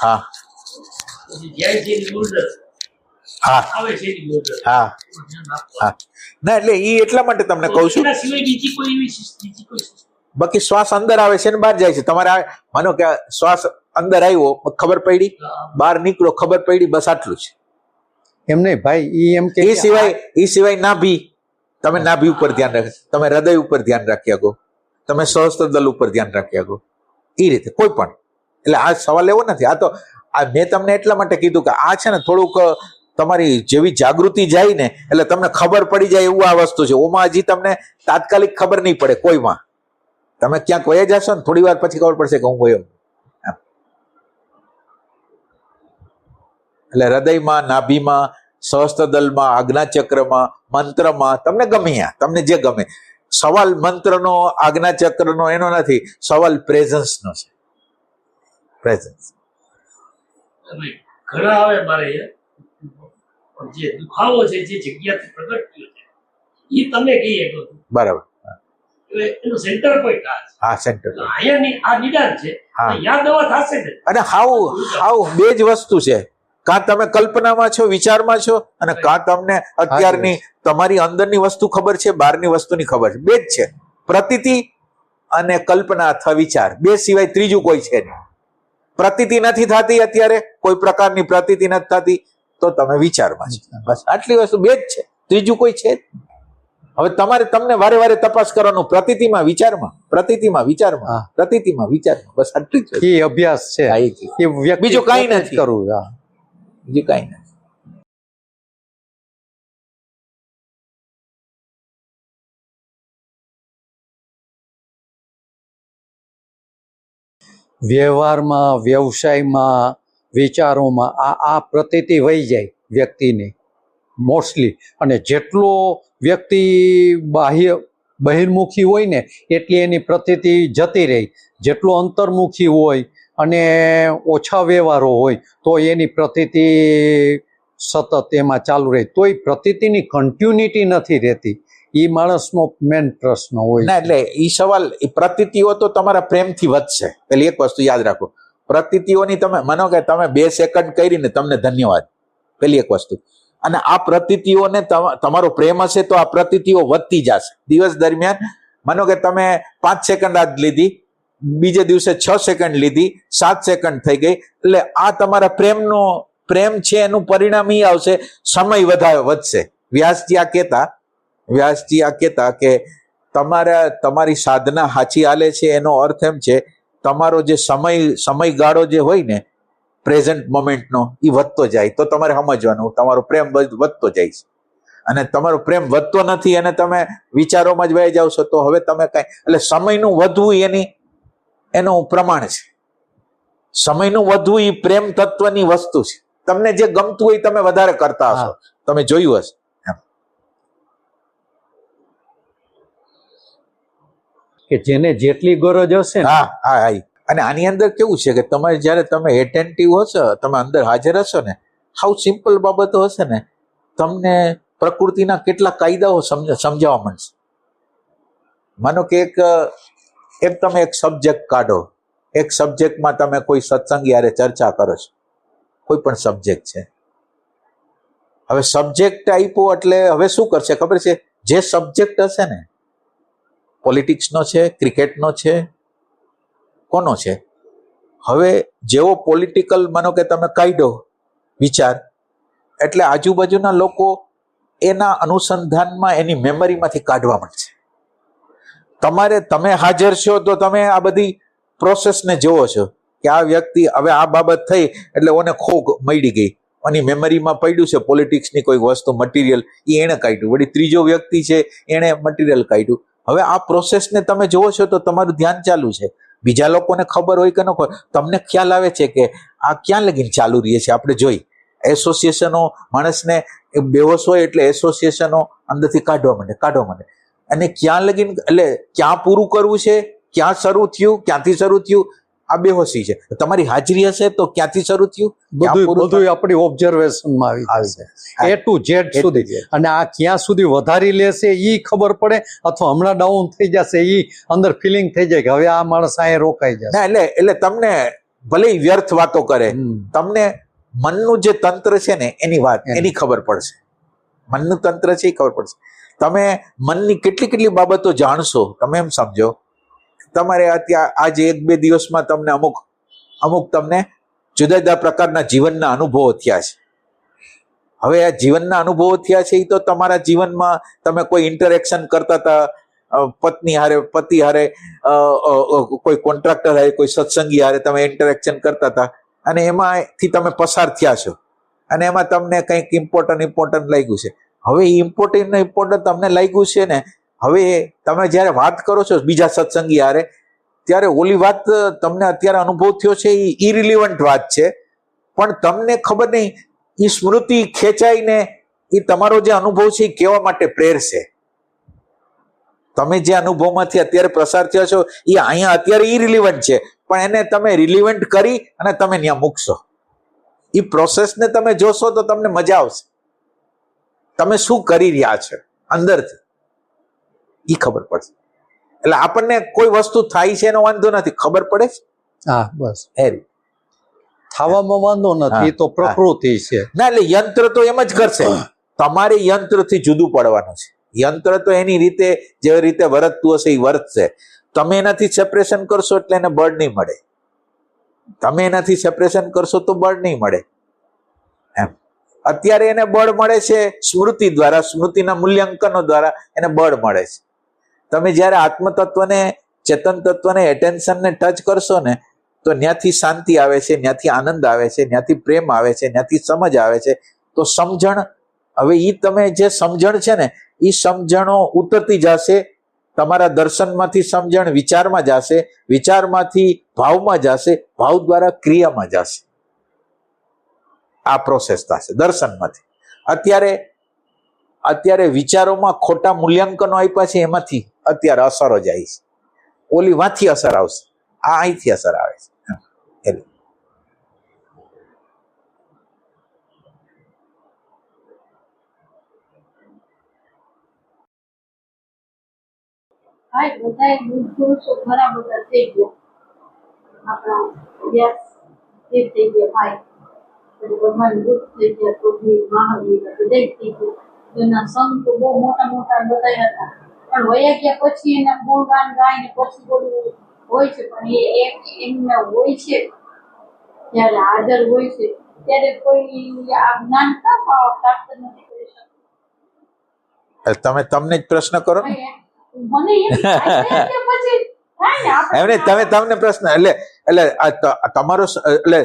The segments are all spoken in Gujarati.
હા હા હા હા ના એટલે એ એટલા માટે તમને કહું છું. બાકી શ્વાસ અંદર આવે છે ને બહાર જાય છે. તમારે માનો કે શ્વાસ અંદર આવ્યો ખબર પડી, બહાર નીકળો ખબર પડી, બસ આટલું છે. એમ નહીં ભાઈ, એમ કે એ સિવાય નાભી, તમે નાભી ઉપર ધ્યાન રાખો, તમે હૃદય ઉપર ધ્યાન રાખી શકો, તમે સહસ્ત્ર દલ ઉપર ધ્યાન રાખી શકો, એ રીતે કોઈ પણ. એટલે આ સવાલ એવો નથી. આ તો આ મેં તમને એટલા માટે કીધું કે આ છે ને થોડુંક તમારી જેવી જાગૃતિ જાય ને એટલે તમને ખબર પડી જાય એવું આ વસ્તુ છે. ઓમાં હજી તમને તાત્કાલિક ખબર નહીં પડે કોઈમાં. તમે ક્યાંક વયા જશો ને થોડી વાર પછી ખબર પડશે કે હું વયો. એટલે હૃદયમાં, નાભીમાં, સહસ્ત્રદલમાં, આજ્ઞાચક્રમાં, મંત્રમાં, તમને ગમે તમને જે ગમે. સવાલ મંત્રનો, આજ્ઞાચક્રનો એનો નથી, સવાલ પ્રેઝન્સનો છે. પ્રેઝન્સ ઘણા આવે મારે જે દુખાવો છે, જે જગ્યાથી પ્રગટ થયો છે, એ તમે કહી શકો. બરાબર. એનું સેન્ટર પોઈન્ટ હા, સેન્ટર અહીંયાની આ નિદાન છે, યા દવા થશે ને. અને હાવ બે જ વસ્તુ છે. કાં તમે કલ્પનામાં છો, વિચારમાં છો, અને કાં તમને અત્યારની તમારી અંદરની વસ્તુ ખબર છે, બહારની વસ્તુની ખબર છે. બે જ છે, પ્રતીતિ અને કલ્પના અથવા વિચાર. બે સિવાય ત્રીજું કોઈ છે નહીં. પ્રતીતિ નથી થતી અત્યારે, કોઈ પ્રકારની પ્રતીતિ નથી થતી, તો તમે વિચારમાં છો. બસ આટલી વસ્તુ બે જ છે, ત્રીજું કોઈ છે. હવે તમારે તમને વારે વારે તપાસ કરવાનું, પ્રતીતિમાં, વિચારમાં, પ્રતીતિમાં, વિચારમાં, પ્રતીતિમાં, વિચારમાં. બસ આટલી જ અભ્યાસ છે. બીજું કઈ નથી કરવું, બીજું કઈ નથી. વ્યવહારમાં, વ્યવસાયમાં, વિચારોમાં આ પ્રતીતિ વહી જાય વ્યક્તિની મોસ્ટલી. અને જેટલો વ્યક્તિ બહિર્મુખી હોય ને એટલી એની પ્રતીતિ જતી રહી. જેટલો અંતર્મુખી હોય અને ઓછા વ્યવહારો હોય તો એની પ્રતીતિ સતત એમાં ચાલુ રહે. તોય પ્રતીતિની કન્ટિન્યુટી નથી રહેતી. એ માણસનો મેન પ્રશ્ન હોય. ના એટલે એ સવાલ, એ પ્રતીતિઓ તો તમારા પ્રેમથી વધશે. પેલી એક વસ્તુ યાદ રાખો, પ્રતીતિઓની તમે માનો કે તમે 2 સેકન્ડ કરીને તમને ધન્યવાદ, પેલી એક વસ્તુ. અને આ પ્રતીતિઓને તમારો પ્રેમ હશે તો આ પ્રતીતિઓ વધતી જશે દિવસ દરમિયાન. માનો કે તમે 5 સેકન્ડ આજ લીધી, બીજે દિવસે 6 સેકન્ડ લીધી, 7 સેકન્ડ થઈ ગઈ, એટલે આ તમારા પ્રેમ છે એનું પરિણામ ઈ આવશે, સમય વધશે. વ્યાસજી આ કહેતા કે તમારી સાધના હાચી હાલે છે એનો અર્થ એમ છે તમારો જે સમયગાળો જે હોય ને પ્રેઝન્ટ મોમેન્ટનો એ વધતો જાય. તો તમારે સમજવાનું તમારો પ્રેમ વધતો જાય છે. અને તમારો પ્રેમ વધતો નથી અને તમે વિચારોમાં જ વહી જાવ છો તો હવે તમે કઈ, એટલે સમયનું વધવું એનું પ્રમાણ છે. સમયનું વધવું એ પ્રેમ તત્વની વસ્તુ છે. તમને જે ગમતું હોય તમે વધારે કરતા હશો, તમે જોયું હશે. કે જેને જેટલી ગરજ હશે ને. હા. અને આની અંદર કેવું છે કે તમારે જયારે તમે એટેન્ટિવ હશો, તમે અંદર હાજર હશો ને, હાવ સિમ્પલ બાબતો હશે ને, તમને પ્રકૃતિના કેટલા કાયદાઓ સમજાવવા માંડશે. માનો કે તમે એક સબ્જેક્ટ કાઢો, એક સબ્જેક્ટમાં તમે કોઈ સત્સંગ યારે ચર્ચા કરો છો, કોઈ પણ સબ્જેક્ટ છે. હવે સબ્જેક્ટ આપ્યો એટલે હવે શું કરશે ખબર છે? જે સબ્જેક્ટ હશે ને, પોલિટિક્સનો છે, ક્રિકેટનો છે, કોનો છે, હવે જેવો પોલિટિકલ માનો કે તમે કાઢ્યો વિચાર એટલે આજુબાજુના લોકો એના અનુસંધાનમાં એની મેમરીમાંથી કાઢવા માંડશે. તમે હાજર છો તો તમે આ બધી પ્રોસેસને જોવો છો કે આ વ્યક્તિ હવે આ બાબત થઈ એટલે ઓને ખોગ મળી ગઈ, એની મેમરીમાં પડ્યું છે પોલિટિક્સની કોઈ વસ્તુ, મટીરિયલ, એ એણે કાઢ્યું. વળી ત્રીજો વ્યક્તિ છે એણે મટીરિયલ કાઢ્યું. હવે આ પ્રોસેસને તમે જોવો છો તો તમારું ધ્યાન ચાલુ છે. બીજા લોકોને ખબર હોય કે ન ખબર, તમને ખ્યાલ આવે છે કે આ ક્યાં લગીને ચાલુ રહે છે. આપણે જોઈ એસોસિએશનો, માણસને બેહોશ હોય એટલે એસોસિએશનો અંદરથી કાઢવા માંડે અને ક્યાં લગીને, એટલે ક્યાં પૂરું કરવું છે, ક્યાં શરૂ થયું, ક્યાંથી શરૂ થયું, આ બેહોશી છે. તમારી હાજરી હશે તો ક્યાંથી શરૂ થયું? ક્યાં બધું પૂરું બધું આપણી ઓબ્ઝર્વેશનમાં આવી જશે A to Z સુધી. અને આ ક્યાં સુધી વધારી લેશે ઈ ખબર પડે અથવા હમણાં ડાઉન થઈ જશે ઈ અંદર ફિલિંગ થઈ જાય કે હવે આ માણસ અહીંયા રોકાઈ જશે. ના એટલે તમને ભલે ઈ વ્યર્થ વાતો કરે, તમને મનનું જે તંત્ર છે ને એની વાત એની ખબર પડશે. મનનું તંત્ર છે એ ખબર પડશે. તમે મનની કેટલી બાબતો જાણશો. તમે એમ સમજો તમારે અત્યારે આજે 1-2 દિવસમાં તમને અમુક તમને જુદા જુદા પ્રકારના જીવનના અનુભવો થયા છે. હવે આ જીવનના અનુભવો થયા છે એ તો તમારા જીવનમાં તમે કોઈ ઇન્ટરેક્શન કરતા હતા, પત્ની હારે, પતિ હારે, કોઈ કોન્ટ્રાક્ટર હારે, કોઈ સત્સંગી હારે તમે ઇન્ટરેક્શન કરતા હતા અને એમાંથી તમે પસાર થયા છો અને એમાં તમને કંઈક ઇમ્પોર્ટન્ટ લાગ્યું છે. હવે એ ઇમ્પોર્ટન્ટ તમને લાગ્યું છે ને, હવે તમે જ્યારે વાત કરો છો બીજા સત્સંગી હારે, ત્યારે ઓલી વાત તમને અત્યારે અનુભવ થયો છે એ ઇરિલિવન્ટ વાત છે, પણ તમને ખબર નહીં એ સ્મૃતિ ખેંચાઈને એ તમારો જે અનુભવ છે એ કેવા માટે પ્રેરશે. તમે જે અનુભવમાંથી અત્યારે પ્રસાર થયા છો એ અહીંયા અત્યારે ઇરિલિવન્ટ છે, પણ એને તમે રિલિવન્ટ કરી અને તમે ત્યાં મૂકશો. એ પ્રોસેસને તમે જોશો તો તમને મજા આવશે. તમે શું કરી રહ્યા છો અંદરથી એ ખબર પડશે. એટલે આપણને કોઈ વસ્તુ થાય છે એનો વાંધો નથી, ખબર પડે છે. હા બસ થવામાં વાંધો નથી, તો પ્રકૃતિ છે. ના એટલે યંત્ર તો એમ જ કરશે. તમારે યંત્રથી જુદું પડવાનું છે. યંત્ર તો એની રીતે જે રીતે વર્તતું હશે એ વર્તશે. તમે એનાથી સેપરેશન કરશો એટલે એને બળ નહીં મળે. તમે એનાથી સેપરેશન કરશો તો બળ નહીં મળે. એમ અત્યારે એને બળ મળે છે સ્મૃતિ દ્વારા, સ્મૃતિના મૂલ્યાંકનો દ્વારા એને બળ મળે છે. તમે જ્યારે આત્મતત્વને, ચેતન તત્વને, એટેન્શનને ટચ કરશો ને તો ત્યાંથી શાંતિ આવે છે, ત્યાંથી આનંદ આવે છે, ત્યાંથી પ્રેમ આવે છે, ત્યાંથી સમજ આવે છે. તો સમજણ, હવે એ તમે જે સમજણ છે ને એ સમજણો ઉતરતી જશે. તમારા દર્શનમાંથી સમજણ વિચારમાં જશે, વિચારમાંથી ભાવમાં જશે, ભાવ દ્વારા ક્રિયામાં જશે. આ પ્રોસેસ થશે દર્શનમાંથી. અત્યારે વિચારોમાં ખોટા મૂલ્યાંકનો આપ્યા છે, એમાંથી અત્યારે અસરો જાય છે. ઓલી વાંથી અસર આવશે, આ અહીંથી અસર આવે છે. હા બધા પુરુષો ઘણા બધા થઈ ગયા. આપણા વ્યાસ એ થઈ ગયા ભાઈ, પછી ભગવાન બુદ્ધ થઈ ગયા, કબીર, મહાવીર બધા થઈ ગયા. એના સંતો બહુ મોટા મોટા બધા હતા, પણ વયા ગયા પછી એના ગુણગાન ગાઈને પછી બોલવું હોય છે, પણ એ એમના હોય છે ત્યારે હાજર હોય છે ત્યારે કોઈ આ જ્ઞાન પ્રાપ્ત નથી કરી શકતું. તમને જ પ્રશ્ન કરો ને. મને એમ થાય કે પછી એમને તમને પ્રશ્ન એટલે તમારો એટલે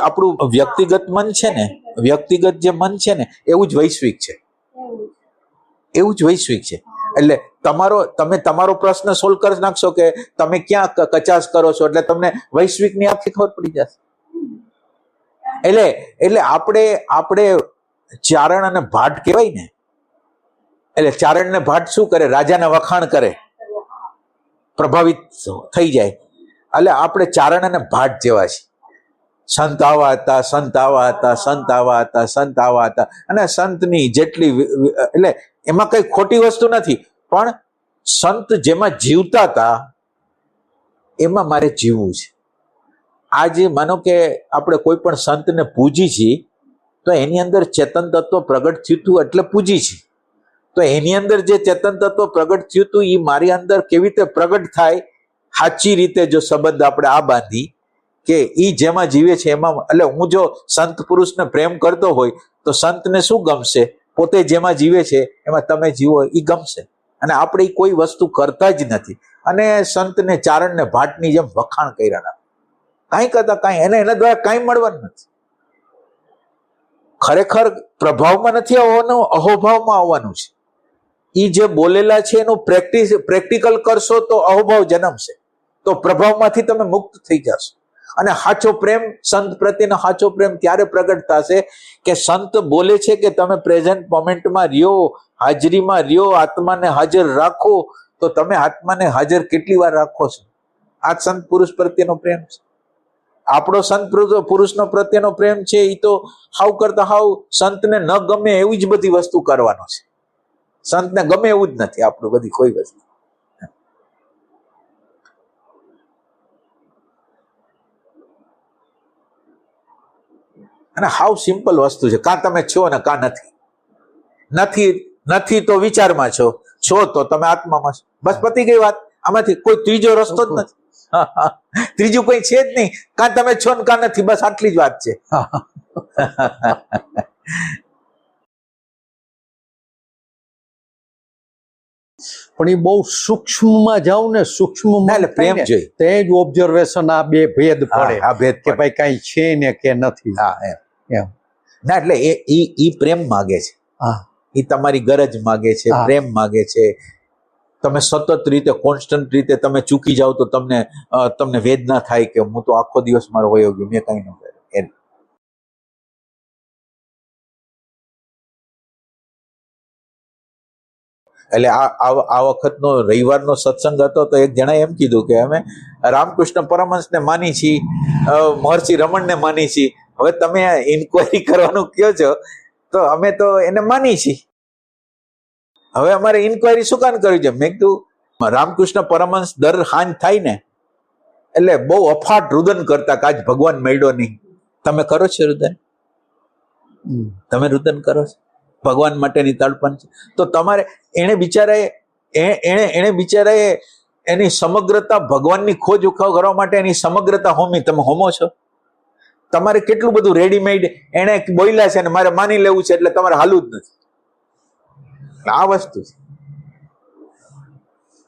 આપણું વ્યક્તિગત મન છે ને, વ્યક્તિગત જે મન છે ને એવું જ વૈશ્વિક છે, એવું જ વૈશ્વિક છે. એટલે તમારો પ્રશ્ન સોલ્વ કરી નાખશો કે તમે ક્યાં કચાશ કરો છો એટલે તમને વૈશ્વિકની આખી ખબર પડી જશે. એટલે આપણે ચારણ અને ભાટ કહેવાય ને, એટલે ચારણ ને ભાટ શું કરે? રાજાના વખાણ કરે, પ્રભાવિત થઈ જાય. એટલે આપણે ચારણ અને ભાટ જેવા છે. સંત આવા હતા, સંત આવા હતા, સંત આવા હતા, સંત આવા હતા. અને સંતની જેટલી એટલે એમાં કઈ ખોટી વસ્તુ નથી, પણ સંત જેમાં જીવતા હતા એમાં મારે જીવવું છે. આજે માનો કે આપણે કોઈ પણ સંતને પૂજી છીએ તો એની અંદર ચેતન તત્વ પ્રગટ થયું હતું એટલે પૂજી છીએ. તો એની અંદર જે ચેતન તત્વ પ્રગટ થયું હતું એ મારી અંદર કેવી રીતે પ્રગટ થાય, સાચી રીતે જો સંબંધ આપણે આ બાંધી કે એ જેમાં જીવે છે એમાં. એટલે હું જો સંત પુરુષને પ્રેમ કરતો હોય તો સંતને શું ગમશે? પોતે જેમાં જીવે છે એમાં તમે જીવો એ ગમશે. અને આપણે કોઈ વસ્તુ કરતા જ નથી. અને સંતને, ચારણને ભાટની જેમ વખાણ કર્યા ના, કાંઈ કરતા કાંઈ એના દ્વારા કાંઈ મળવાનું નથી. ખરેખર પ્રભાવમાં નથી આવવાનું, અહોભાવમાં આવવાનું છે. એ જે બોલેલા છે એનું પ્રેક્ટિકલ કરશો તો અહોભાવ જન્મશે, તો પ્રભાવમાંથી તમે મુક્ત થઈ જશો. અને સાચો પ્રેમ, સંત પ્રત્યેનો સાચો પ્રેમ ત્યારે પ્રગટ થશે કે સંત બોલે છે કે તમે પ્રેઝન્ટ મોમેન્ટમાં રહ્યો, હાજરીમાં રહ્યો, આત્માને હાજર રાખો. તો તમે આત્માને હાજર કેટલી વાર રાખો છો? આ સંત પુરુષ પ્રત્યેનો પ્રેમ છે. આપણો સંત પુરુષનો પ્રત્યેનો પ્રેમ છે એ તો હાવ કરતા હાવ સંતને ન ગમે એવી જ બધી વસ્તુ કરવાનો છે. સંતને ગમે એવું જ નથી આપણું બધી કોઈ વસ્તુ. અને હાવ સિમ્પલ વસ્તુ છે. કાં તમે છો ને કાં નથી. નથી તો વિચારમાં છો, છો તો તમે આત્મામાં છો. બસ પતી ગઈ વાત. આમાંથી કોઈ ત્રીજો રસ્તો જ નથી. ત્રીજું કોઈ છે જ નહીં. કાં તમે છો ને કાં નથી. બસ આટલી જ વાત છે. પણ એ બહુ સૂક્ષ્મમાં જાવ ને, સૂક્ષ્મ એટલે પ્રેમ જોઈ તે જ ઓબ્ઝર્વેશન આ બે ભેદ પડે આ ભેદ કે ભાઈ કઈ છે ને કે નથી. હા એમ. ના એટલે એ પ્રેમ માગે છે. હા, એ તમારી ગરજ માગે છે, હા. પ્રેમ માગે છે. તમે સતત રીતે કોન્સ્ટન્ટ રીતે તમે ચૂકી જાઓ તો તમને વેદના થાય કે હું તો આખો દિવસ મારો વયો ગયો, મેં કઈ ન કર્યું. એટલે આ વખતનો રવિવારનો સત્સંગ હતો તો એક જણાએ એમ કીધું કે અમે રામકૃષ્ણ પરમહંસને માની છીએ, મહર્ષિ રમણને માની છીએ. હવે તમે ઇન્કવાયરી કરવાનું કહો છો તો અમે તો એને માની છીએ. હવે અમારે ઇન્કવાયરી શું કામ કરવી છે? મેં કીધું રામકૃષ્ણ પરમહંસ દર હાંજ થાય ને એટલે બહુ અફાટ રુદન કરતા કે આજ ભગવાન મળ્યો નહીં. તમે કરો છો રુદન? તમે રુદન કરો છો? ભગવાન માટેની તડપણ છે તો તમારે એને બિચારાએ એની સમગ્રતા ભગવાનની ખોજ કરવા માટે એની સમગ્રતા હોમી. તમે હોમો છો? તમારે કેટલું બધું રેડીમેડ એને બોલ્યા છે ને મારે માની લેવું છે એટલે તમારે હાલું જ નથી. આ વસ્તુ છે.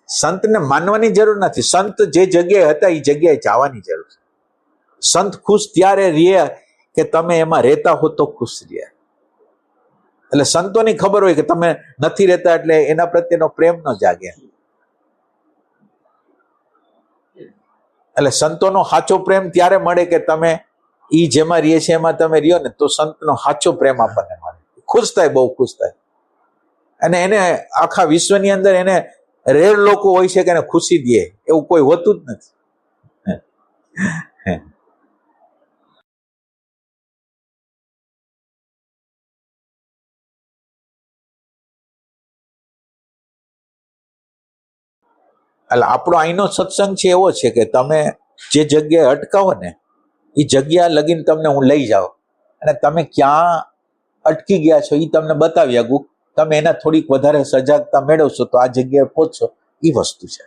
સંતને માનવાની જરૂર નથી. સંત જે જગ્યાએ હતા એ જગ્યાએ જવાની જરૂર છે. સંત ખુશ ત્યારે રહે કે તમે એમાં રહેતા હો તો ખુશ રહે. એટલે સંતોની ખબર હોય કે તમે નથી રહેતા એટલે એના પ્રત્યેનો પ્રેમ ન જાગે. એટલે સંતોનો સાચો પ્રેમ ત્યારે મળે કે તમે ઈ જેમાં રહીએ છે એમાં તમે રહ્યો ને તો સંતનો સાચો પ્રેમ આપણને મળે. ખુશ થાય, બહુ ખુશ થાય. અને એને આખા વિશ્વની અંદર એને રેર લોકો હોય છે કે એને ખુશી દે એવું કોઈ હોતું જ નથી. એટલે આપણો અહીંનો સત્સંગ છે એવો છે કે તમે જે જગ્યાએ અટકાવો ને એ જગ્યા લગીને તમને હું લઈ જાઉં અને તમે ક્યાં અટકી ગયા છો એ તમને બતાવી શકું. તમે એના થોડીક વધારે સજાગતા મેળવશો તો આ જગ્યાએ પહોંચશો. એ વસ્તુ છે.